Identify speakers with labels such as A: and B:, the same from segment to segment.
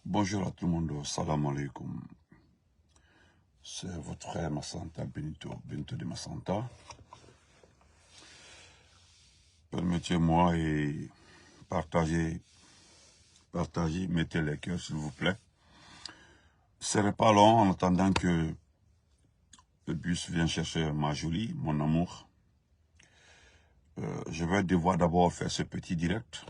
A: Bonjour à tout le monde, salam alaikum. C'est votre frère Massanta Benito de Massanta. Permettez-moi et partagez, mettez les cœurs s'il vous plaît. Ce n'est pas long en attendant que le bus vienne chercher ma jolie, mon amour. Je vais devoir d'abord faire ce petit direct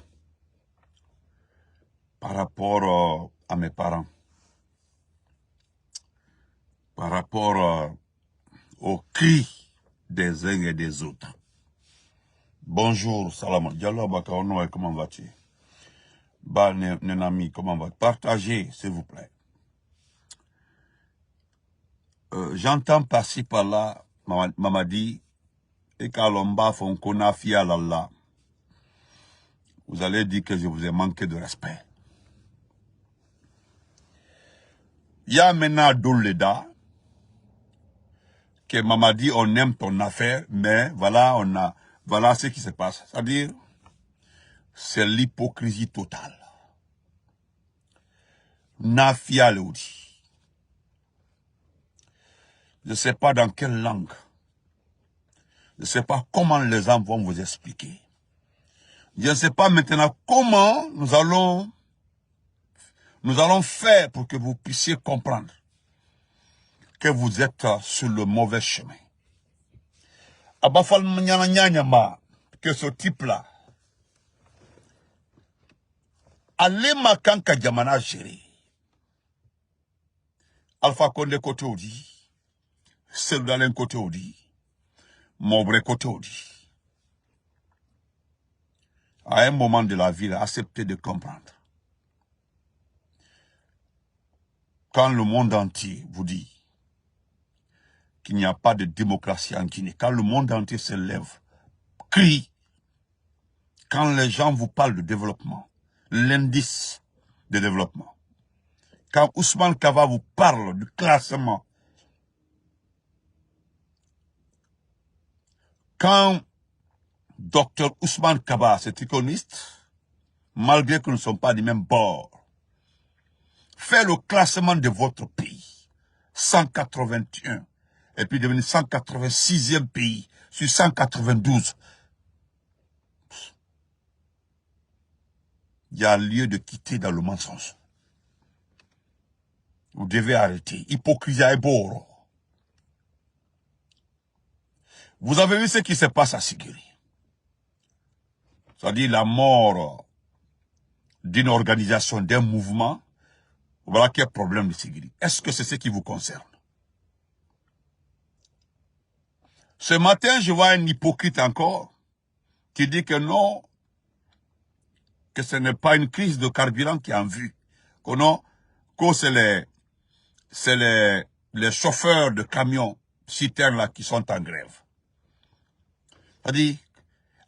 A: par rapport à mes parents. Par rapport aux cris des uns et des autres. Bonjour, salam. Diallo Bakaono, comment vas-tu? Bah, Nenami, comment vas-tu? Partagez, s'il vous plaît. J'entends par-ci, par-là, Mamadi, et Kalomba Fonkona Fialala. Vous allez dire que je vous ai manqué de respect. Il y a maintenant Douleda, que Mamadi, on aime ton affaire, mais voilà, voilà ce qui se passe. C'est-à-dire, c'est l'hypocrisie totale. Nafia Leoudi. Je ne sais pas dans quelle langue. Je ne sais pas comment les gens vont vous expliquer. Je ne sais pas maintenant comment nous allons faire pour que vous puissiez comprendre que vous êtes sur le mauvais chemin. Abafal Nyanyama, que ce type-là, Alema Kanka Djamana géré. Alpha Condé côté Odi, Seldalen côté Odi, Mobre côté Odi. À un moment de la vie, acceptez de comprendre. Quand le monde entier vous dit qu'il n'y a pas de démocratie en Guinée, quand le monde entier se lève, crie, quand les gens vous parlent de développement, l'indice de développement, quand Ousmane Kava vous parle du classement, quand Dr Ousmane Kaba, cet économiste, malgré que nous ne sommes pas du même bord, fait le classement de votre pays, 181, et puis devenu 186e pays sur 192. Il y a lieu de quitter dans le mensonge. Vous devez arrêter. Hypocrisie et boro. Vous avez vu ce qui se passe à Sigiri. C'est-à-dire la mort d'une organisation, d'un mouvement. Voilà qu'il y a problème de Sigiri. Est-ce que c'est ce qui vous concerne? Ce matin, je vois un hypocrite encore qui dit que non, que ce n'est pas une crise de carburant qui est en vue. Que non, que c'est les chauffeurs de camions citernes là qui sont en grève. C'est-à-dire,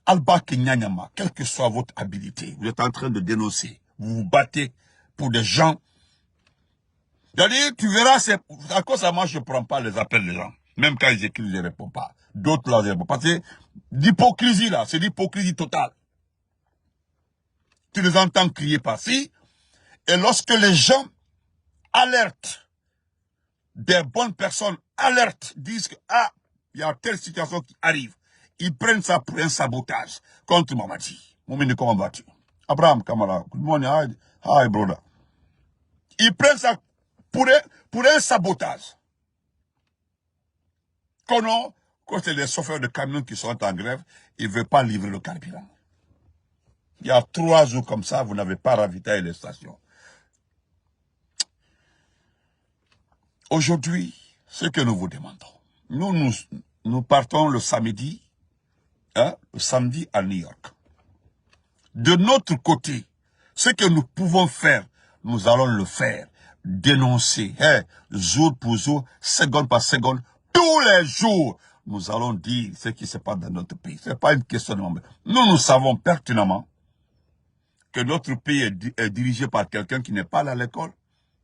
A: Alba Kenyanyama, quelle que soit votre habilité, vous êtes en train de dénoncer, vous vous battez pour des gens. C'est-à-dire, tu verras, à cause de moi, je ne prends pas les appels des gens. Même quand ils écrivent, je ne réponds pas. D'autres là, je réponds. Parce que l'hypocrisie là, c'est l'hypocrisie totale. Tu les entends crier par-ci, et lorsque les gens alertent, des bonnes personnes alertent, disent que, ah, il y a telle situation qui arrive, ils prennent ça pour un sabotage contre Mamadi. Moumini, comment vas-tu? Abraham Kamara, good morning, hi brother. Ils prennent ça pour un sabotage. Quand c'est les chauffeurs de camions qui sont en grève, ils ne veulent pas livrer le carburant. Il y a 3 jours comme ça, vous n'avez pas ravitaillé les stations. Aujourd'hui, ce que nous vous demandons, nous partons le samedi à New York. De notre côté, ce que nous pouvons faire, nous allons le faire. Dénoncer, jour pour jour, seconde par seconde, tous les jours, nous allons dire ce qui se passe dans notre pays. Ce n'est pas une question de moment. Nous savons pertinemment que notre pays est dirigé par quelqu'un qui n'est pas allé à l'école,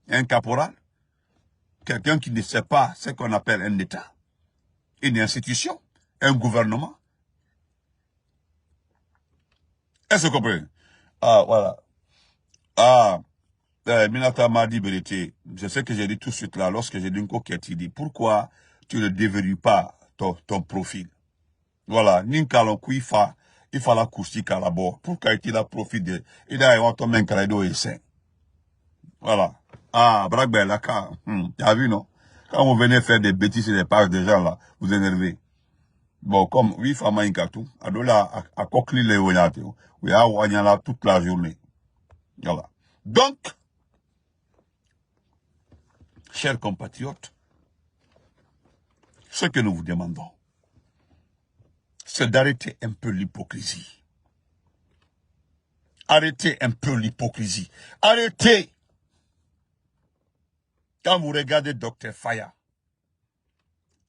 A: un caporal, quelqu'un qui ne sait pas ce qu'on appelle un État, une institution, un gouvernement. Est-ce que vous comprenez? Ah, voilà. Ah, Minata m'a dit vérité. Je sais que j'ai dit tout de suite là, lorsque j'ai dit une coquette, il dit, pourquoi tu ne déverrouilles pas ton profil? Voilà, Ninkalo il faut la course là-bas. Pourquoi il a profité? Il a eu un main calaido et sain. Voilà. Ah, Bragbel, là, t'as vu, non? Quand vous venez faire des bêtises sur les pages des gens là, vous énervez. Bon, comme, oui, fama inkatou, adola, à kokli les oyate, oui, à wanyala toute la journée. Voilà. Donc, chers compatriotes, ce que nous vous demandons, c'est d'arrêter un peu l'hypocrisie. Arrêtez un peu l'hypocrisie. Arrêtez. Quand vous regardez Dr Faya,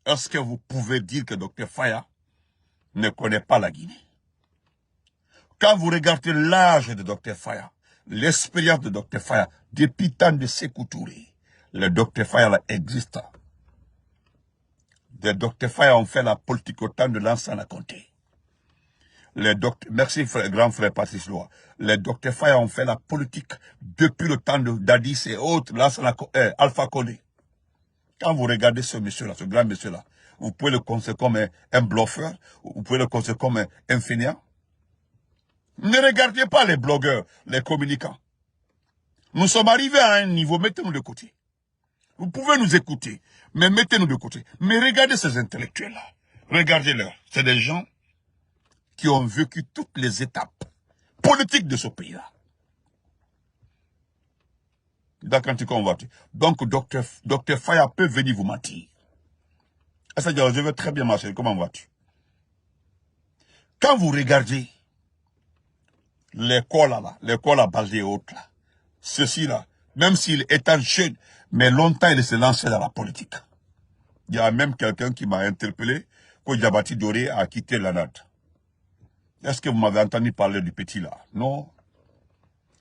A: est-ce que vous pouvez dire que Dr Faya ne connaît pas la Guinée? Quand vous regardez l'âge de Dr Faya, l'expérience de Dr Faya, depuis tant de Sékou Touré, le Dr Faya là existe. Les Dr Faya ont fait la politique au temps de Lansana Conté. Merci grand frère Patrice Loa. Les Dr Faya ont fait la politique depuis le temps d'Addis et autres, Alpha Condé. Quand vous regardez ce monsieur-là, ce grand monsieur-là, vous pouvez le considérer comme un bluffeur, vous pouvez le considérer comme un fainéant. Ne regardez pas les blogueurs, les communicants. Nous sommes arrivés à un niveau, mettez-nous de côté. Vous pouvez nous écouter, mais mettez-nous de côté. Mais regardez ces intellectuels-là. Regardez-leur. C'est des gens qui ont vécu toutes les étapes politiques de ce pays-là. Donc, Dr Faya peut venir vous mentir. C'est-à-dire, je veux très bien marcher. Comment vas-tu? Quand vous regardez l'école là, l'école à Baldé et autres là, ceci là, même s'il est un jeune, mais longtemps il s'est lancé dans la politique. Il y a même quelqu'un qui m'a interpellé que Djabati Doré a quitté la NAD. Est-ce que vous m'avez entendu parler du petit là? Non.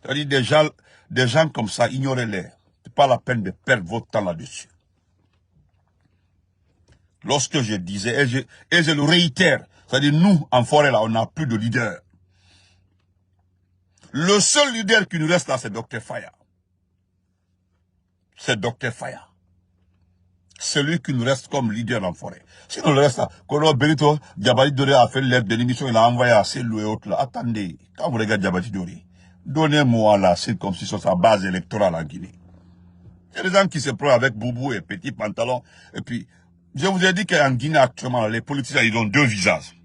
A: C'est-à-dire des gens comme ça, ignorez-les. C'est pas la peine de perdre votre temps là-dessus. Lorsque je disais, et je le réitère, c'est-à-dire nous, en forêt là, on n'a plus de leader. Le seul leader qui nous reste là, c'est Dr Faya. C'est Dr Faya. C'est lui qui nous reste comme leader en forêt. Sinon le reste là, Kono Benito, Djabati Doré a fait l'aide de l'émission, il a envoyé à Cellou et autres là. Attendez, quand vous regardez Djabati Doré, donnez-moi la circoncision, sa base électorale en Guinée. Il y a des gens qui se prennent avec boubou et petits pantalons. Et puis, je vous ai dit qu'en Guinée actuellement, les politiciens, ils ont deux visages.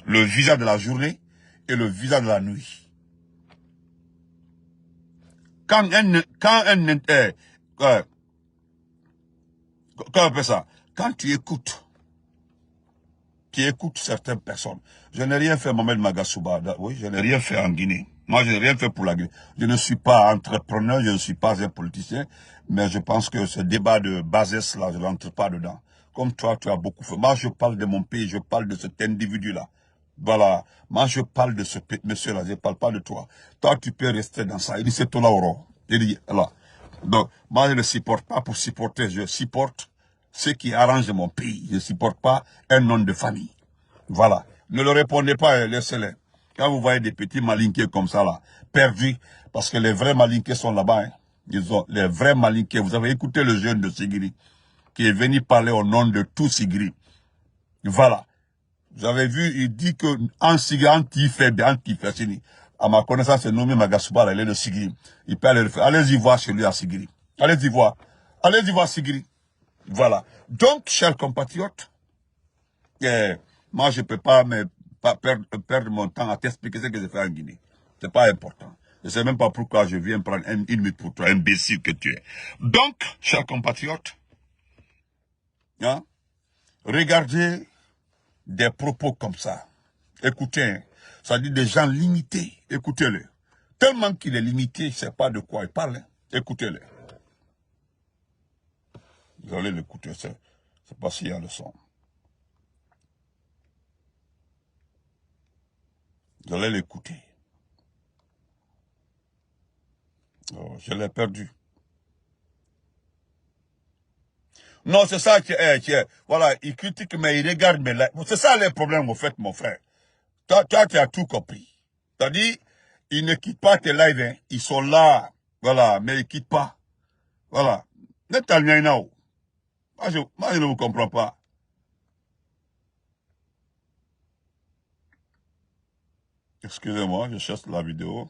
A: Le visage de la journée et le visage de la nuit. Quand tu écoutes certaines personnes. Je n'ai rien fait, Mohamed Magasuba. Oui, je n'ai rien fait en Guinée. Moi, je n'ai rien fait pour la Guinée. Je ne suis pas entrepreneur, je ne suis pas un politicien, mais je pense que ce débat de bassesse là, je n'entre pas dedans. Comme toi, tu as beaucoup fait. Moi, je parle de mon pays, je parle de cet individu-là. Voilà. Moi, je parle de ce monsieur-là, je ne parle pas de toi. Toi, tu peux rester dans ça. Il dit, c'est toi là, il dit, là. Donc, moi, je ne supporte pas pour supporter, je supporte ce qui arrange mon pays. Je ne supporte pas un nom de famille. Voilà. Ne le répondez pas, laissez-les. Quand vous voyez des petits malinqués comme ça, là, perdus, parce que les vrais malinqués sont là-bas, hein. Ils ont les vrais malinqués. Vous avez écouté le jeune de Sigiri, qui est venu parler au nom de tout Sigiri. Voilà. Vous avez vu, il dit que en Sigiri, anti-Fessini. À ma connaissance, c'est nommé Magasuba, il est de Sigiri. Il peut aller le faire. Allez-y voir chez lui à Sigiri. Allez-y voir. Allez-y voir Sigiri. Voilà. Donc, chers compatriotes, moi, je ne peux pas perdre mon temps à t'expliquer ce que j'ai fait en Guinée. C'est pas important. Je ne sais même pas pourquoi je viens prendre une minute pour toi, imbécile que tu es. Donc, chers compatriotes, hein, regardez des propos comme ça. Écoutez, hein, ça dit des gens limités. Écoutez-les. Tellement qu'il est limité, il ne sait pas de quoi il parle. Hein. Écoutez-les. Vous allez l'écouter, c'est pas s'il y a le son. Vous allez l'écouter. Oh, je l'ai perdu. Non, c'est ça qui est. Voilà, il critique, mais il regarde mes lives. C'est ça les problèmes, au fait, mon frère. Toi, tu as tout compris. C'est-à-dire, ils ne quittent pas tes lives, hein. Ils sont là. Voilà, mais il ne quitte pas. Voilà. Netanyahu. Moi, je ne vous comprends pas. Excusez-moi, je cherche la vidéo.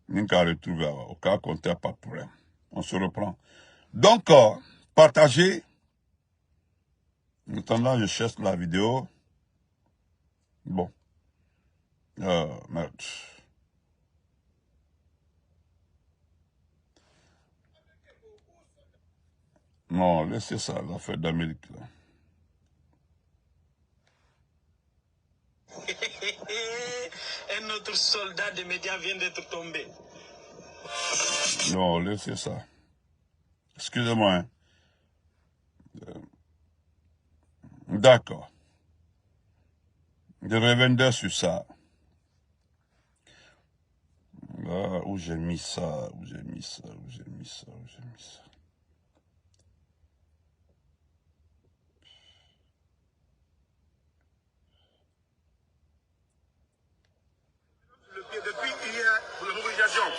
A: Ninka retrouve au cas compteur, pas de problème. On se reprend. Donc, partagez. Maintenant, je cherche la vidéo. Bon. Merde. Non, laissez ça, l'affaire d'Amérique.
B: Un autre soldat des médias vient d'être tombé.
A: Non, laissez ça. Excusez-moi. Hein. D'accord. Je reviendrai sur ça. Ah, où j'ai mis ça, où j'ai mis ça, où j'ai mis ça, où j'ai mis ça.
C: Depuis hier, pour la mobilisation de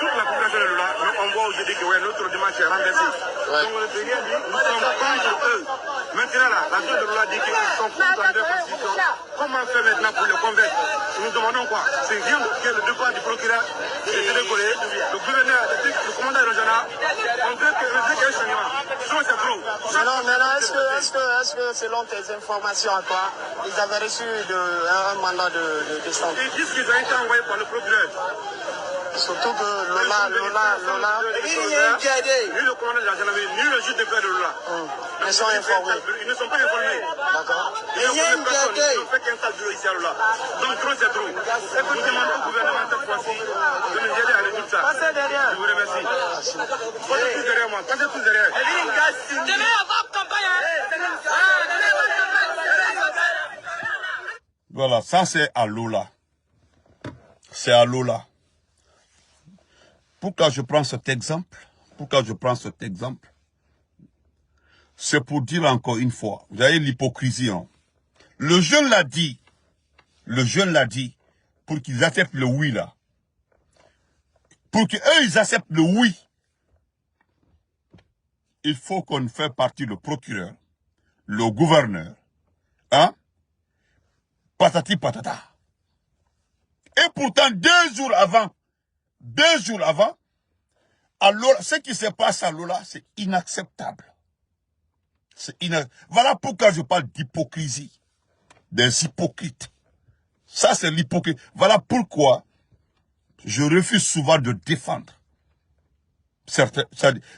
C: toute la population de Lula, on voit aujourd'hui que notre dimanche est renversé. Donc le président dit, nous sommes contre eux. Maintenant là, la zone de Lula dit qu'ils sont contre la constitution. Comment faire maintenant pour le convaincre? Nous demandons quoi? C'est rien que le devoir du procureur de décoller, le gouverneur, le commandant régional, on veut qu'il y ait un changement. Sinon c'est trop.
B: Maintenant, est-ce que selon tes informations à toi, ils avaient reçu un mandat de descente?
C: Ils disent qu'ils ont été envoyés par le procureur.
B: Surtout que Lola,
C: ni le commandant de la gendarmerie, ni le juge de paix de Lola.
B: ils sont informés.
C: Ils ne sont pas informés.
B: D'accord.
C: Ils n'ont fait qu'un seul bureau ici à Lola. Donc trop c'est trop. Nous demandons au gouvernement cette fois-ci de nous aider à résoudre ça. Je vous remercie. Passez tous derrière moi. Passez tous derrière.
A: Voilà, ça c'est à Lola. C'est à Lola. Pourquoi je prends cet exemple? C'est pour dire encore une fois, vous avez l'hypocrisie. Hein? Le jeune l'a dit, pour qu'ils acceptent le oui là. Pour qu'eux ils acceptent le oui, il faut qu'on fasse partie le procureur, le gouverneur, hein? Patati patata. Et pourtant, 2 jours avant, à Lola, ce qui se passe à Lola, c'est inacceptable. Voilà pourquoi je parle d'hypocrisie. Des hypocrites. Ça, c'est l'hypocrisie. Voilà pourquoi je refuse souvent de défendre.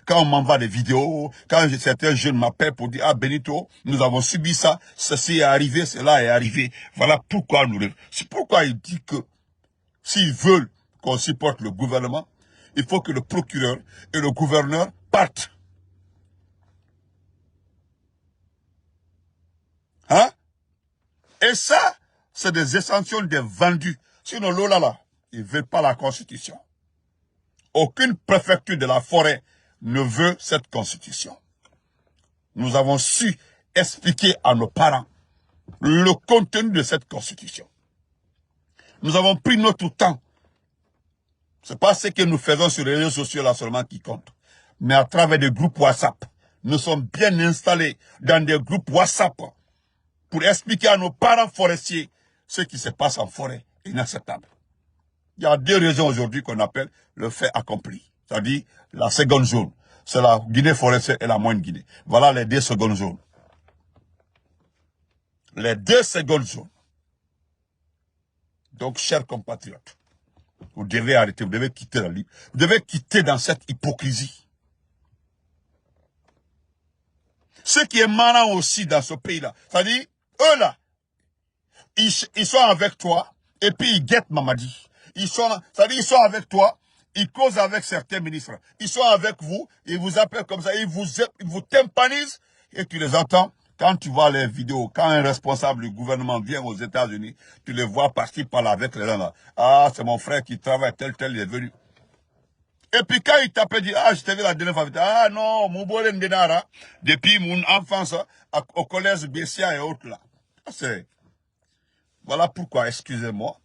A: Quand on m'envoie des vidéos, quand certains jeunes m'appellent pour dire « Ah Benito, nous avons subi ça, ceci est arrivé, cela est arrivé. » Voilà pourquoi c'est pourquoi il dit que s'ils veulent qu'on supporte le gouvernement, il faut que le procureur et le gouverneur partent. Hein? Et ça, c'est des essentiels des vendus. Sinon, là, ils ne veulent pas la constitution. Aucune préfecture de la forêt ne veut cette constitution. Nous avons su expliquer à nos parents le contenu de cette constitution. Nous avons pris notre temps. Ce n'est pas ce que nous faisons sur les réseaux sociaux là seulement qui compte. Mais à travers des groupes WhatsApp. Nous sommes bien installés dans des groupes WhatsApp pour expliquer à nos parents forestiers ce qui se passe en forêt. Inacceptable. Il y a 2 régions aujourd'hui qu'on appelle le fait accompli. C'est-à-dire la seconde zone. C'est la Guinée forestière et la moyenne Guinée. Voilà les 2 secondes zones. Les 2 secondes zones. Donc, chers compatriotes, vous devez arrêter, vous devez quitter la libre. Vous devez quitter dans cette hypocrisie. Ce qui est marrant aussi dans ce pays-là, c'est-à-dire, eux là, ils sont avec toi, et puis ils guettent Mamadi. C'est-à-dire, ils sont avec toi, ils causent avec certains ministres. Ils sont avec vous, ils vous appellent comme ça, ils vous tympanisent, et tu les entends. Quand tu vois les vidéos, quand un responsable du gouvernement vient aux États-Unis, tu les vois partir par là avec les gens là. Ah, c'est mon frère qui travaille, tel, il est venu. Et puis quand il t'appelle, dit, ah, je t'ai vu la dernière fois, ah non, mon beau Ndenara, depuis mon enfance, au collège Bessia et autres là. Voilà pourquoi, excusez-moi,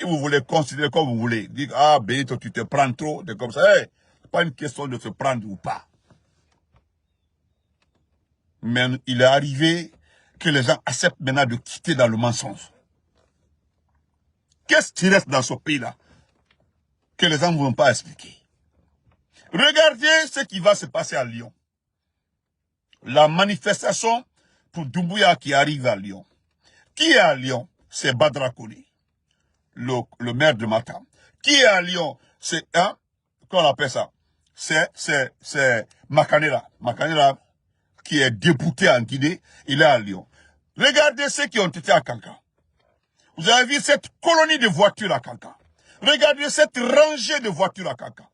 A: Si vous voulez considérer comme vous voulez, dire, ah, Benito, tu te prends trop, c'est comme ça. Hey, c'est pas une question de se prendre ou pas. Mais il est arrivé que les gens acceptent maintenant de quitter dans le mensonge. Qu'est-ce qui reste dans ce pays-là que les gens ne vont pas expliquer? Regardez ce qui va se passer à Lyon. La manifestation pour Doumbouya qui arrive à Lyon. Qui est à Lyon? C'est Badra Koli, le maire de Matam. Qui est à Lyon? C'est comment on appelle ça? C'est Makanela. Makanela, qui est débouté en Guinée, il est à Lyon. Regardez ceux qui ont été à Kankan. Vous avez vu cette colonie de voitures à Kankan. Regardez cette rangée de voitures à Kankan.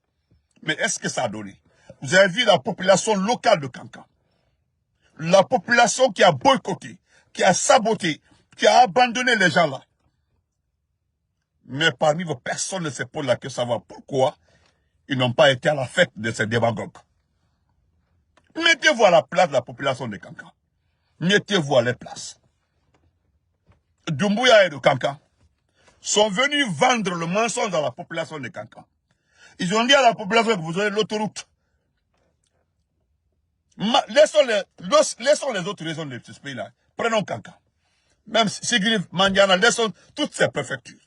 A: Mais est-ce que ça a donné? Vous avez vu la population locale de Kankan. La population qui a boycotté, qui a saboté, qui a abandonné les gens là. Mais parmi vos personnes ne se posent la question de savoir pourquoi ils n'ont pas été à la fête de ces démagogues. Mettez-vous à la place de la population de Kankan. Mettez-vous à les places. Doumbouya et de Kankan sont venus vendre le mensonge dans la population de Kankan. Ils ont dit à la population que vous avez l'autoroute. Laissons les autres régions de ce pays-là. Prenons Kankan. Même Sigrid, Mandiana, laissons toutes ces préfectures.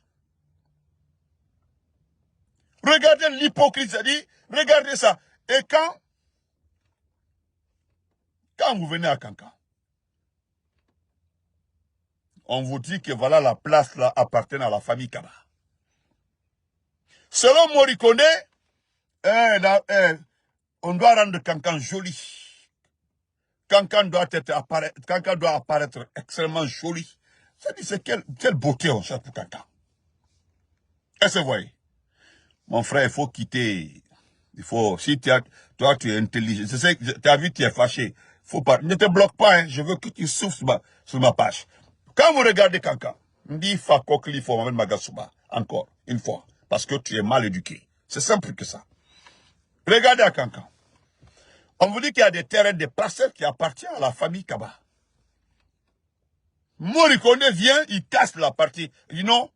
A: Regardez l'hypocrisie, regardez ça. Et quand vous venez à Kankan, on vous dit que voilà la place là appartient à la famille Kaba. Selon Morikone, on doit rendre Kankan joli. Kankan doit apparaître extrêmement joli. C'est quelle beauté on cherche pour Kankan. Est-ce que vous voyez? Mon frère, il faut quitter. Si toi tu es intelligent, je sais que tu as vu, tu es fâché. Faut pas, ne te bloque pas, hein. Je veux que tu souffles sur ma page. Quand vous regardez Kankan, on dit Fakokli faut m'amener Magasuba. Encore, une fois. Parce que tu es mal éduqué. C'est simple que ça. Regardez à Kankan. On vous dit qu'il y a des terrains, des parcelles qui appartiennent à la famille Kaba. Morikone vient, il casse la partie. Non,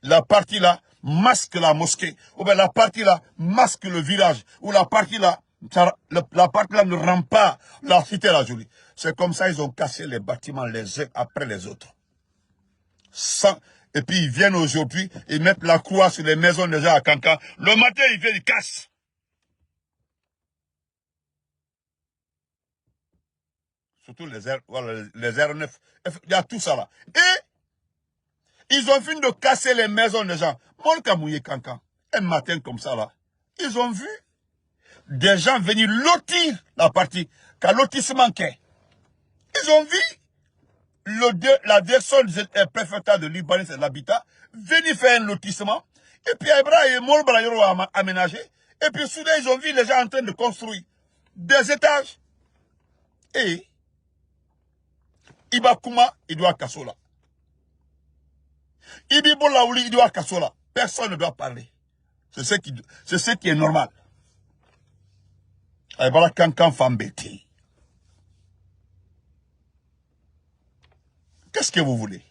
A: la partie là masque la mosquée. Ou bien la partie là masque le village. Ou la partie là, la partie là ne rend pas la cité la jolie. C'est comme ça ils ont cassé les bâtiments les uns après les autres. Et puis ils viennent aujourd'hui, ils mettent la croix sur les maisons des gens à Kankan. Le matin, ils viennent, ils cassent. Surtout les R9. Il y a tout ça là. Et ils ont fini de casser les maisons des gens. Molkamouye Kankan. Un matin comme ça là. Ils ont vu des gens venir lotir la partie. Car lotissement qu'est. Ils ont vu la direction du préfecture de l'urbanisme et de l'habitat venir faire un lotissement. Et puis Abraham et Molbra ont aménagé. Et puis soudain ils ont vu les gens en train de construire des étages. Et Ibakuma, il doit Kassola. Ibibolaouli, il doit Kassola. Personne ne doit parler. C'est ce qui est normal. Et voilà Kankan Fambeti. Qu'est-ce que vous voulez?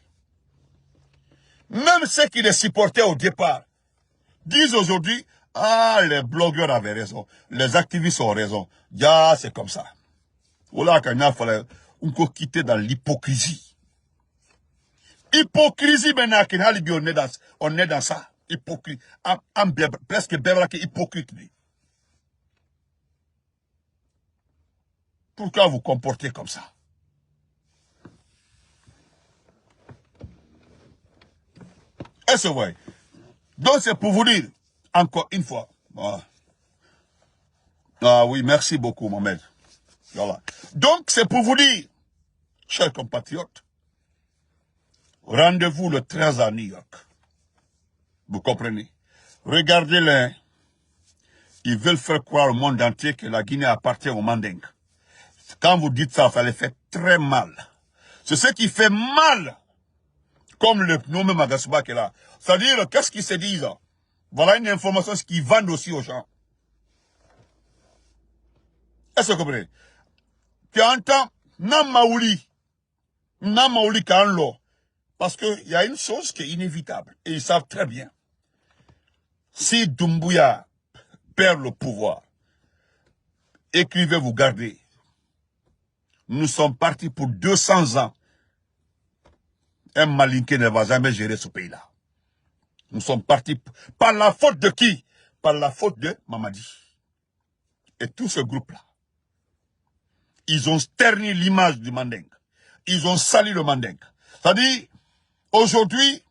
A: Même ceux qui les supportaient au départ disent aujourd'hui, ah, les blogueurs avaient raison, les activistes ont raison. Ya, c'est comme ça. Voilà qu'il fallait on quitter dans l'hypocrisie. Hypocrisie maintenant, on est dans ça. Hypocrisie. Presque hypocrite. Pourquoi vous comportez comme ça? Est-ce que vous voyez? Donc c'est pour vous dire, encore une fois. Voilà. Ah oui, merci beaucoup, Mohamed. Voilà. Donc c'est pour vous dire, chers compatriotes, rendez-vous le 13 à New York. Vous comprenez? Regardez-les. Ils veulent faire croire au monde entier que la Guinée appartient aux Mandingues. Quand vous dites ça, ça les fait très mal. C'est ce qui fait mal. Comme le nommé Magasuba qui est là. C'est-à-dire, qu'est-ce qu'ils se disent? Voilà une information qu'ils vendent aussi aux gens. Est-ce que vous comprenez? Tu entends Namaouli Kanlo. Parce qu'il y a une chose qui est inévitable. Et ils savent très bien. Si Doumbouya perd le pouvoir, écrivez, vous gardez. Nous sommes partis pour 200 ans. Un Malinké ne va jamais gérer ce pays-là. Nous sommes partis par la faute de qui? Par la faute de Mamadi. Et tout ce groupe-là. Ils ont terni l'image du Manding. Ils ont sali le Manding. C'est-à-dire, aujourd'hui,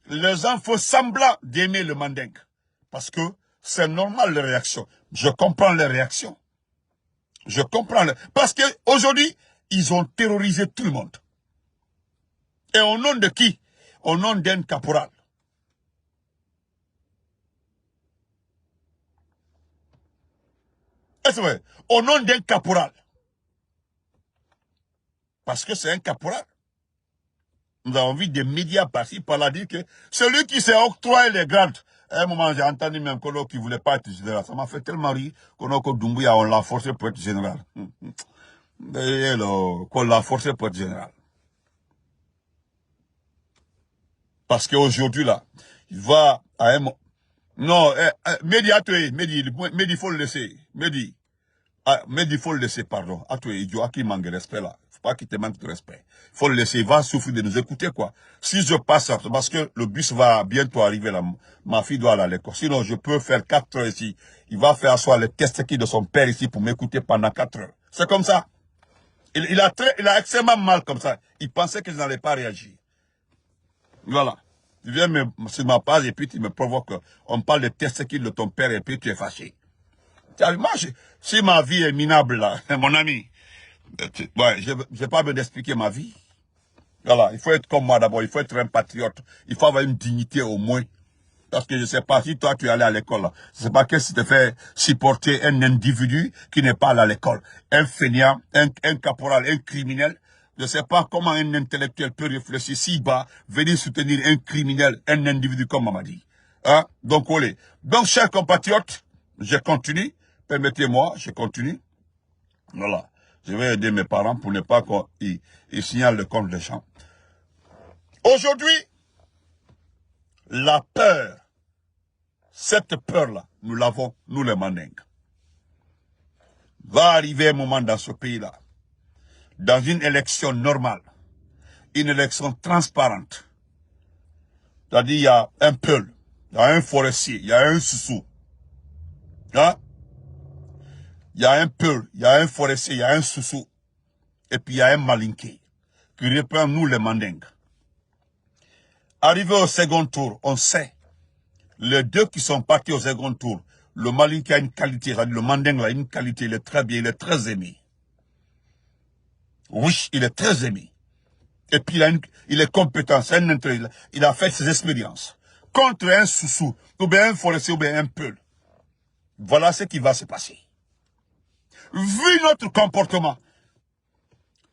A: les gens font semblant d'aimer le Manding. Parce que c'est normal les réactions. Je comprends les réactions. Je comprends. Parce qu'aujourd'hui, ils ont terrorisé tout le monde. Et au nom de qui? Au nom d'un caporal. Est-ce vrai? Au nom d'un caporal. Parce que c'est un caporal. Nous avons vu des médias par-ci, par-là dire que celui qui s'est octroyé les grades. À un moment, j'ai entendu même Kono qui ne voulait pas être général. Ça m'a fait tellement rire Kono Doumbouya, on l'a forcé pour être général. Qu'on l'a forcé pour être général. Parce qu'aujourd'hui, là, il va à un moment. Non, Mehdi, Mehdi, il faut le laisser. Mehdi, il faut le laisser, pardon. Il doit qu'il manque de respect, là. Il ne faut pas qu'il te manque de respect. Il faut le laisser. Il va souffrir de nous écouter, quoi. Si je passe, parce que le bus va bientôt arriver, là. Ma fille doit aller à l'école. Sinon, je peux faire 4 heures ici. Il va faire asseoir les tests de son père ici pour m'écouter pendant 4 heures. C'est comme ça. Il a extrêmement mal comme ça. Il pensait que je n'allais pas réagir. Voilà. Tu viens sur ma page et puis tu me provoques. On parle de tests de ton père et puis tu es fâché. Moi, si ma vie est minable, là, mon ami, je n'ai pas besoin d'expliquer ma vie. Voilà, il faut être comme moi d'abord, il faut être un patriote. Il faut avoir une dignité au moins. Parce que je ne sais pas si toi tu es allé à l'école. Je ne sais pas qu'est-ce qui te fait supporter un individu qui n'est pas allé à l'école. Un fainéant, un caporal, un criminel. Je ne sais pas comment un intellectuel peut réfléchir si bas, venir soutenir un criminel, un individu comme Mamadi. Hein? Donc, olé. Donc, chers compatriotes, je continue. Permettez-moi, je continue. Voilà. Je vais aider mes parents pour ne pas qu'ils signalent le compte des champs. Aujourd'hui, la peur, cette peur-là, nous l'avons, nous les Mandingues. Va arriver un moment dans ce pays-là, dans une élection normale, une élection transparente. C'est-à-dire, il y a un peul, il y a un forestier, il y a un soussou. Hein? Il y a un peul, il y a un forestier, il y a un soussou. Et puis il y a un malinké qui reprend nous les Mandingues. Arrivé au second tour, on sait, les deux qui sont partis au second tour, le malinké a une qualité, le Mandingue a une qualité, il est très bien, il est très aimé. Oui, il est très aimé. Et puis il est compétent, il a fait ses expériences. Contre un soussou, ou bien un forestier, ou bien un peul. Voilà ce qui va se passer. Vu notre comportement,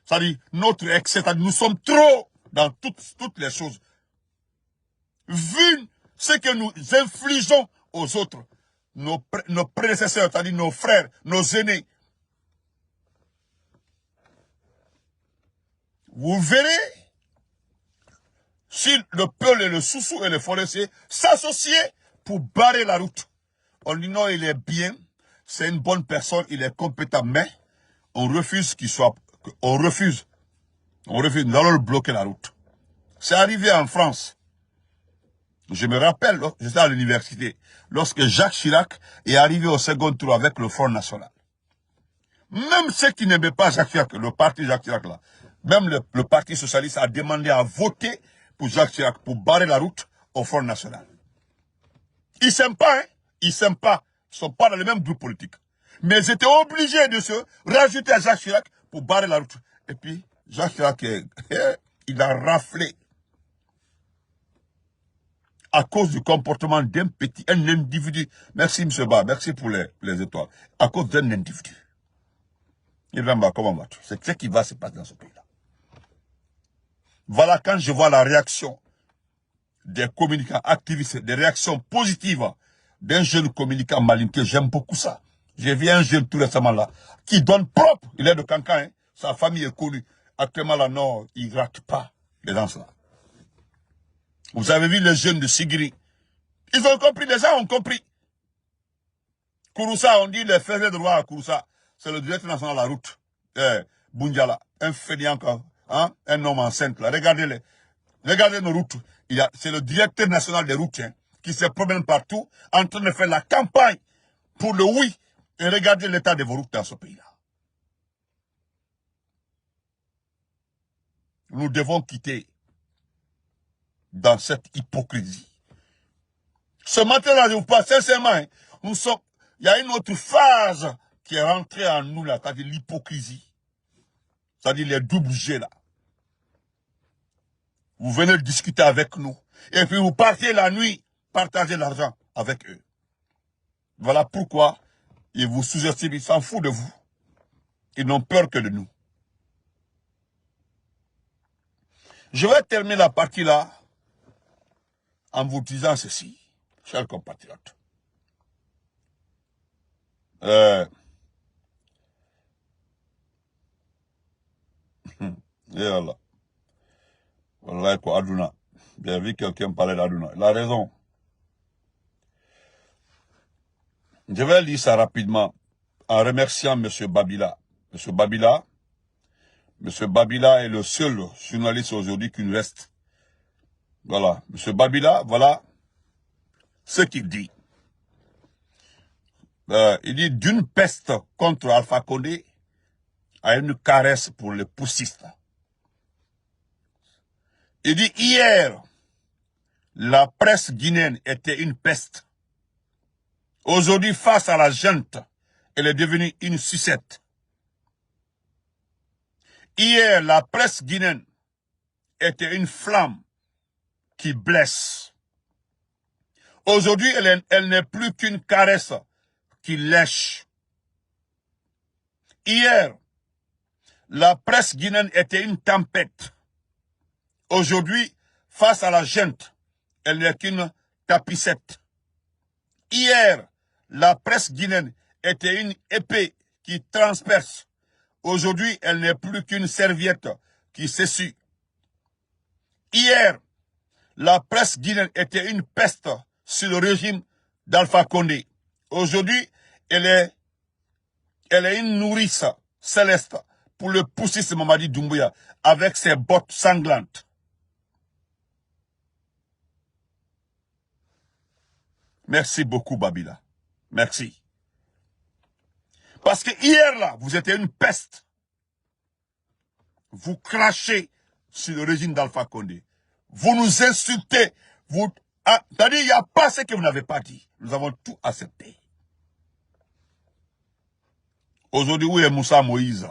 A: c'est-à-dire notre excès, nous sommes trop dans toutes les choses. Vu ce que nous infligeons aux autres, nos prédécesseurs, c'est-à-dire nos frères, nos aînés, vous verrez si le peul et le soussou et le forestier s'associent pour barrer la route. On dit non, il est bien, c'est une bonne personne, il est compétent, mais on refuse qu'il soit, on refuse, nous allons le bloquer la route. C'est arrivé en France. Je me rappelle, j'étais à l'université, lorsque Jacques Chirac est arrivé au second tour avec le Front National. Même ceux qui n'aimaient pas Jacques Chirac, le parti Jacques Chirac là, même le Parti Socialiste a demandé à voter pour Jacques Chirac, pour barrer la route au Front National. Ils s'aiment pas, hein? Ils s'aiment pas. Ils sont pas dans le même groupe politique. Mais ils étaient obligés de se rajouter à Jacques Chirac pour barrer la route. Et puis, Jacques Chirac, il a raflé. À cause du comportement d'un un individu. Merci, M. Ba, merci pour les étoiles. À cause d'un individu. Ibrahima, comment vas-tu? C'est ce qui va se passer dans ce pays-là. Voilà quand je vois la réaction des communicants activistes, des réactions positives d'un jeune communicant malinké, j'aime beaucoup ça. J'ai vu un jeune tout récemment là, qui donne propre, il est de Cancan, hein, sa famille est connue. Actuellement là, non, il ne rate pas les gens là. Vous avez vu les jeunes de Sigiri, Ils ont compris, les gens ont compris. Kouroussa, on dit les faiseurs de roi à Kouroussa. C'est le directeur national de la route. Bundiala, un fainéant, hein, un homme enceinte. Là. Regardez nos routes. C'est le directeur national des routes hein, qui se promène partout en train de faire la campagne pour le oui. Et regardez l'état de vos routes dans ce pays-là. Nous devons quitter dans cette hypocrisie. Ce matin-là, je vous parle sincèrement, hein, il y a une autre phase qui est rentrée en nous, là, c'est-à-dire l'hypocrisie. C'est-à-dire les doubles G, là. Vous venez discuter avec nous. Et puis vous partez la nuit, partagez l'argent avec eux. Voilà pourquoi ils vous sous-estiment, ils s'en foutent de vous. Ils n'ont peur que de nous. Je vais terminer la partie là en vous disant ceci, chers compatriotes. Et voilà. Voilà quoi, Aduna. J'ai vu quelqu'un parler d'Aduna. Il a raison. Je vais lire ça rapidement en remerciant M. Babila. M. Babila est le seul journaliste aujourd'hui qui nous reste. Voilà. M. Babila, voilà ce qu'il dit. Il dit d'une peste contre Alpha Condé à une caresse pour les poussistes. Il dit hier, la presse guinéenne était une peste. Aujourd'hui, face à la junte, elle est devenue une sucette. Hier, la presse guinéenne était une flamme qui blesse. Aujourd'hui, elle n'est plus qu'une caresse qui lèche. Hier, la presse guinéenne était une tempête. Aujourd'hui, face à la junte, elle n'est qu'une tapissette. Hier, la presse guinéenne était une épée qui transperce. Aujourd'hui, elle n'est plus qu'une serviette qui s'essuie. Hier, la presse guinéenne était une peste sur le régime d'Alpha Condé. Aujourd'hui, elle est une nourrice céleste pour le poussiste Mamadi Doumbouya avec ses bottes sanglantes. Merci beaucoup, Babila. Merci. Parce que hier, là, vous étiez une peste. Vous crachez sur le régime d'Alpha Condé. Vous nous insultez. C'est-à-dire, il n'y a pas ce que vous n'avez pas dit. Nous avons tout accepté. Aujourd'hui, où est Moussa Moïse?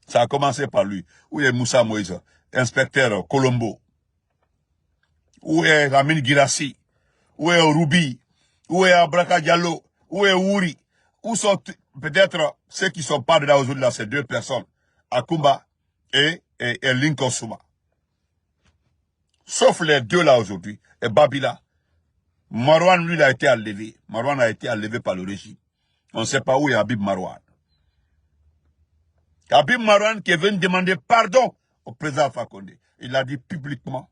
A: Ça a commencé par lui. Où est Moussa Moïse? Inspecteur Colombo. Où est Lamine Girassi? Où est Rubi? Où est Abraka Diallo? Où est Ouri? Où sont peut-être ceux qui ne sont pas dedans aujourd'hui, là, ces deux personnes, Akumba et Lincoln Souma. Sauf les deux là aujourd'hui, et Babila. Marwan, lui, il a été enlevé. Marwan a été enlevé par le régime. On ne sait pas où est Habib Marwan. Habib Marwan qui est venu demander pardon au président Alpha Condé. Il a dit publiquement,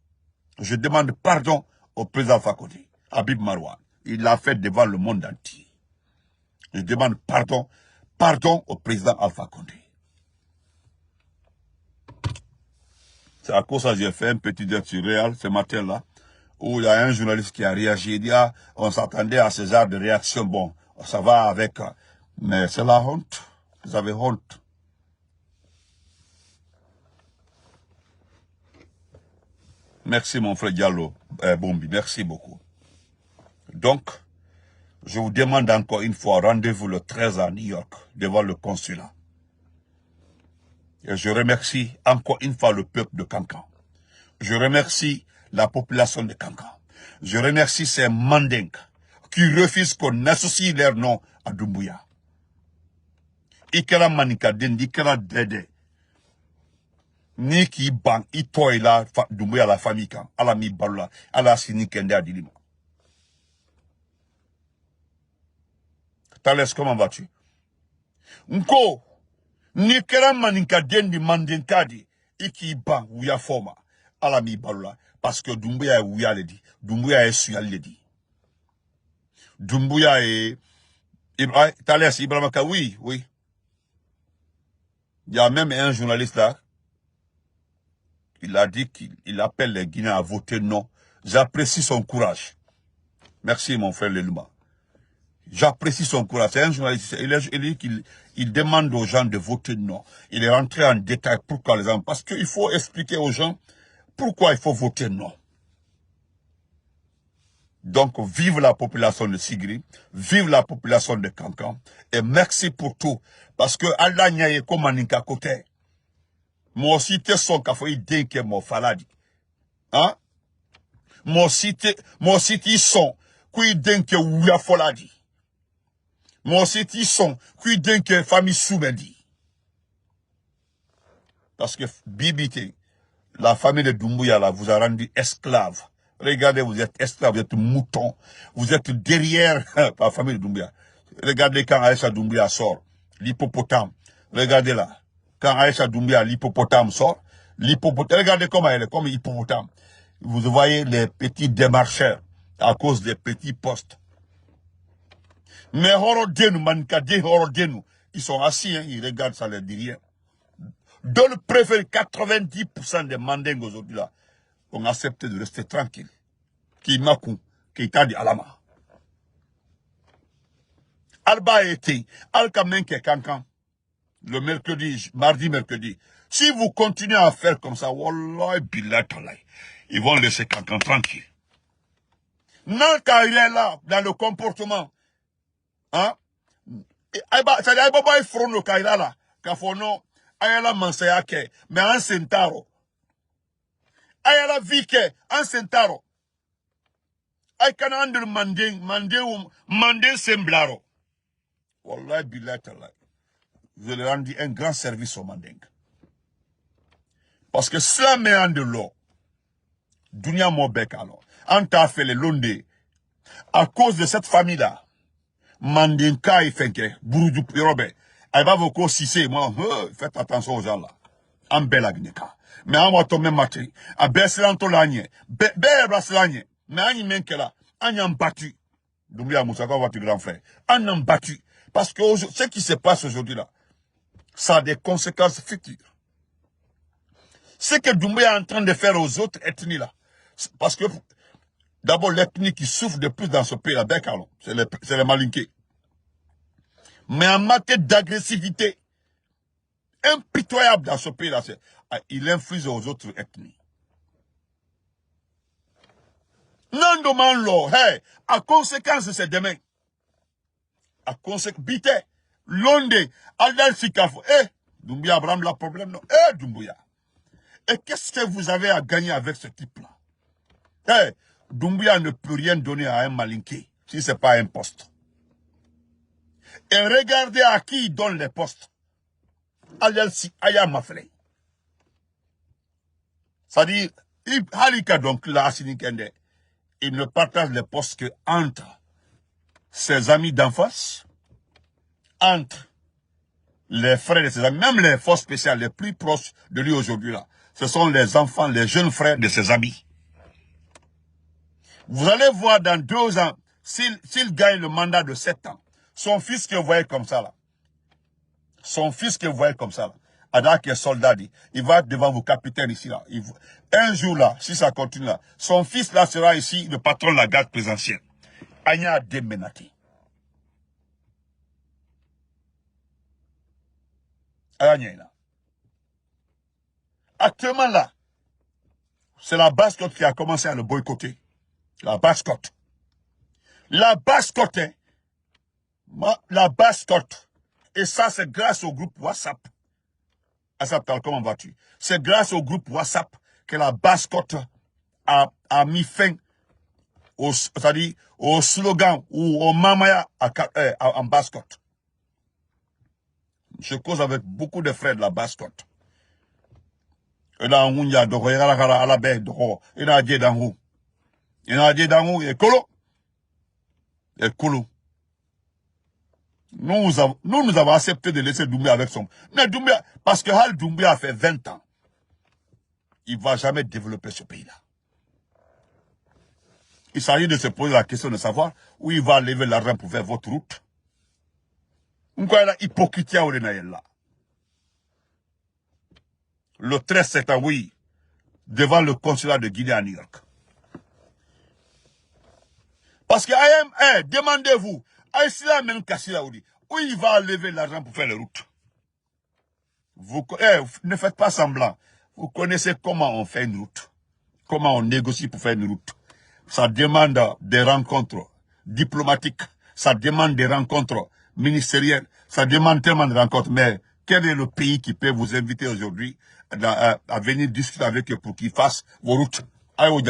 A: je demande pardon au président Alpha Condé. Habib Marwan. Il l'a fait devant le monde entier. Je demande pardon au président Alpha Condé. C'est à cause de ça que j'ai fait un petit direct sur Réal ce matin-là, où il y a un journaliste qui a réagi. Il dit, ah, on s'attendait à ce genre de réaction. Bon, ça va avec... Mais c'est la honte. Vous avez honte. Merci mon frère Diallo, Bombi. Merci beaucoup. Donc, je vous demande encore une fois, rendez-vous le 13 à New York, devant le consulat. Et je remercie encore une fois le peuple de Kankan. Je remercie la population de Kankan. Je remercie ces Mandingues qui refusent qu'on associe leur nom à Doumbouya. Ikera Manika Dendi, Ikera Dede. Ni ki bang, itoy la Doumbouya la famille kan, ala mi balula, ala sini kende adilima. Thalès, comment vas-tu? Nko, ni kera maninka dendi mandinkadi, iki bang, ouya forma, ala mi balula, parce que Doumbouya est ouya le dit, Doumbouya est suya le dit. Doumbouya et Thalès, Ibrahim Ka, oui, oui. Il y a même un journaliste là, il a dit qu'il appelle les Guinéens à voter non. J'apprécie son courage. Merci mon frère Lelouma. J'apprécie son courage. C'est un journaliste. Il dit qu'il demande aux gens de voter non. Il est rentré en détail pourquoi les gens. Parce qu'il faut expliquer aux gens pourquoi il faut voter non. Donc, vive la population de Sigri, vive la population de Kankan, et merci pour tout. Parce que Allah n'y a comme un côté. Moi aussi, t'es son café, il dit que mon faladi. Hein? Moi aussi, t'es son, qui dit que ouya faladi. Moi aussi, t'es son, qui dit que famille Soubendi. Parce que Bibité, la famille de Doumbouya, là, vous a rendu esclave. Regardez, vous êtes esclave, vous êtes mouton. Vous êtes derrière la famille de Doumbouya. Regardez quand Aïcha Doumbouya sort, l'hippopotame. Regardez là. Quand Aïcha Doumbouya, l'hippopotame sort, regardez comment elle est, comme hippopotame. Vous voyez les petits démarcheurs à cause des petits postes. Mais Horodenu, Mankade, Horodenu, ils sont assis, hein, ils regardent, ça leur dit rien. Dans le préfet, 90% des mandingues aujourd'hui là, ont accepté de rester tranquille. Qui makou, qui t'a dit alama. Alba a été, Alkamenke Kankan, le mercredi, mardi, mercredi. Si vous continuez à faire comme ça, wallah, billah, ils vont laisser Kankan tranquille. Non, quand il est là, dans le comportement, hein, c'est-à-dire, il va faire le quand il est là, quand il non, ayala mansaya ke, mais en sentaro. Ayala vike, en sentaro. Ay kana andur mandé semblaro. Wallah billah tallah. Je leur ai rendu un grand service au manding. Parce que cela met en de l'eau. Dunia Mobek alors. Anta fait les londés. À cause de cette famille-là, Mandinka et Fenke, Bourou Pirobe, elle va vous cosser, moi, faites attention aux gens là. En bel agneka. Mais en va tomber matin, à Besselanto l'année, Bebras l'année, mais en y menkela, en y en battu. Doumbia Moussaka, votre grand frère, en en battu. Parce que ce qui se passe aujourd'hui là, ça a des conséquences futures. Ce que Doumbia est en train de faire aux autres ethnies là, parce que d'abord l'ethnie qui souffre de plus dans ce pays là, c'est les Malinqués. Mais en matière d'agressivité, impitoyable dans ce pays là, il inflige aux autres ethnies. Non demande l'eau, hey, à conséquence c'est demain. À conséquence, bité, l'onde, Aldal Sikafo, Doumbia Abraham la problème, non, Doumbia. Et qu'est-ce que vous avez à gagner avec ce type-là? Doumbia ne peut rien donner à un Malinké si ce n'est pas un poste. Et regardez à qui il donne les postes. Alelsi Aya Mafle. C'est-à-dire, Halika donc là, il ne partage les postes que entre ses amis d'enfance, entre les frères de ses amis, même les forces spéciales les plus proches de lui aujourd'hui là. Ce sont les enfants, les jeunes frères de ses amis. Vous allez voir dans 2 ans, s'il gagne le mandat de 7 ans, son fils que vous voyez comme ça là, son fils que vous voyez comme ça là, Ada qui est soldat, il va devant vos capitaines ici là. Un jour là, si ça continue là, son fils là sera ici le patron de la garde présidentielle. Anya Demenati. Actuellement là, c'est la basse-côte qui a commencé à le boycotter. La basse-côte. La basse-côte, hein. La basse-côte. Et ça, c'est grâce au groupe WhatsApp. Comment vas-tu? C'est grâce au groupe WhatsApp que la basse-côte a mis fin c'est-à-dire au slogan ou au mamaya en basse-côte. Je cause avec beaucoup de frères de la basse-côte. Et là, on y a de à la baie de il y a des d'angou. Il y a des d'angou et colo. Et colo. Nous avons accepté de laisser Doumbia avec son. Mais Doumbia, parce que Hal Doumbia a fait 20 ans. Il ne va jamais développer ce pays-là. Il s'agit de se poser la question de savoir où il va lever l'argent pour faire votre route. Le 13 septembre, oui, devant le consulat de Guinée à New York. Parce que demandez-vous, où il va lever l'argent pour faire les routes. Vous ne faites pas semblant. Vous connaissez comment on fait une route. Comment on négocie pour faire une route. Ça demande des rencontres diplomatiques. Ça demande des rencontres ministérielles. Ça demande tellement de rencontres. Mais quel est le pays qui peut vous inviter aujourd'hui à venir discuter avec eux pour qu'ils fassent vos routes? Il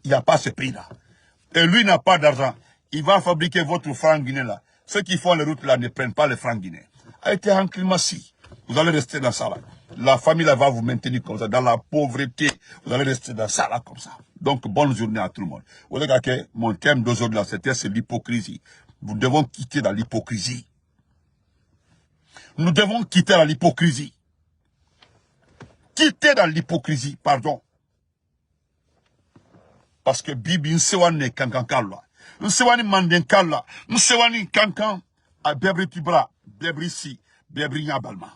A: n'y a pas ce pays-là. Et lui n'a pas d'argent. Il va fabriquer votre franc guinéen là. Ceux qui font les routes là ne prennent pas les francs guinéens. A été en climatie. Vous allez rester dans ça là. La famille là va vous maintenir comme ça. Dans la pauvreté, vous allez rester dans ça là comme ça. Donc, bonne journée à tout le monde. Vous voyez que mon thème d'aujourd'hui là, c'est l'hypocrisie. Nous devons quitter l'hypocrisie. Nous devons quitter l'hypocrisie. Quitter l'hypocrisie, pardon. Parce que Bibi nsewani kankankala. Nsewani mandenkala. Nsewani kankan a bebri tibra, bebri si, bebri nyabalma.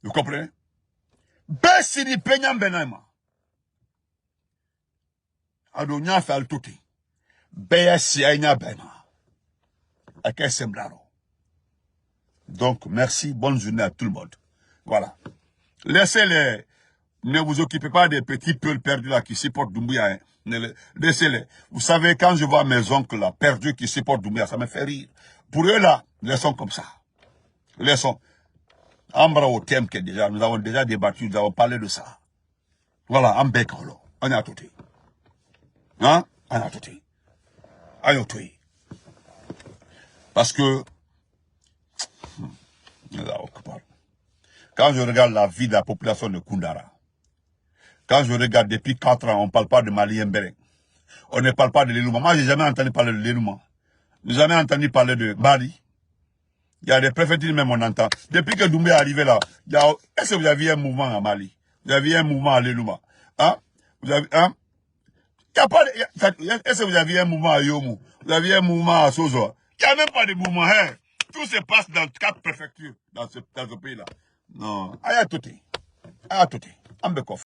A: Vous comprenez? Besini penyam benaima. Adonya fel tuti. Beya si aïna bena. Ake semblaro. Donc, merci, bonne journée à tout le monde. Voilà. Laissez-les. Ne vous occupez pas des petits peuls perdus là qui supportent Doumbouya. Hein. Laissez-les. Vous savez, quand je vois mes oncles là, perdus qui supportent Doumbouya, ça me fait rire. Pour eux là, laissons comme ça. Laissons. Ambra au thème que déjà, nous avons déjà débattu, nous avons parlé de ça. Voilà, en bec, on a tout. Hein? On a tout. On a tout. Parce que, quand je regarde la vie de la population de Koundara, quand je regarde depuis 4 ans, on ne parle pas de Malien Mbéré. On ne parle pas de l'Elouma. Moi, j'ai jamais entendu parler de l'Elouma. Je n'ai jamais entendu parler de Mali. Il y a des préfectures même, on entend. Depuis que Doumbé est arrivé là, est-ce que vous avez un mouvement à Mali? Vous avez un mouvement à l'Elouma? Hein? Vous avez, hein? Est-ce que vous avez un mouvement à Yomu? Vous avez un mouvement à Sozo? Il n'y a même pas de mouvement, hein? Tout se passe dans 4 préfectures dans ce pays-là. Non. Ayatouti. Ayatouti. Ambekof.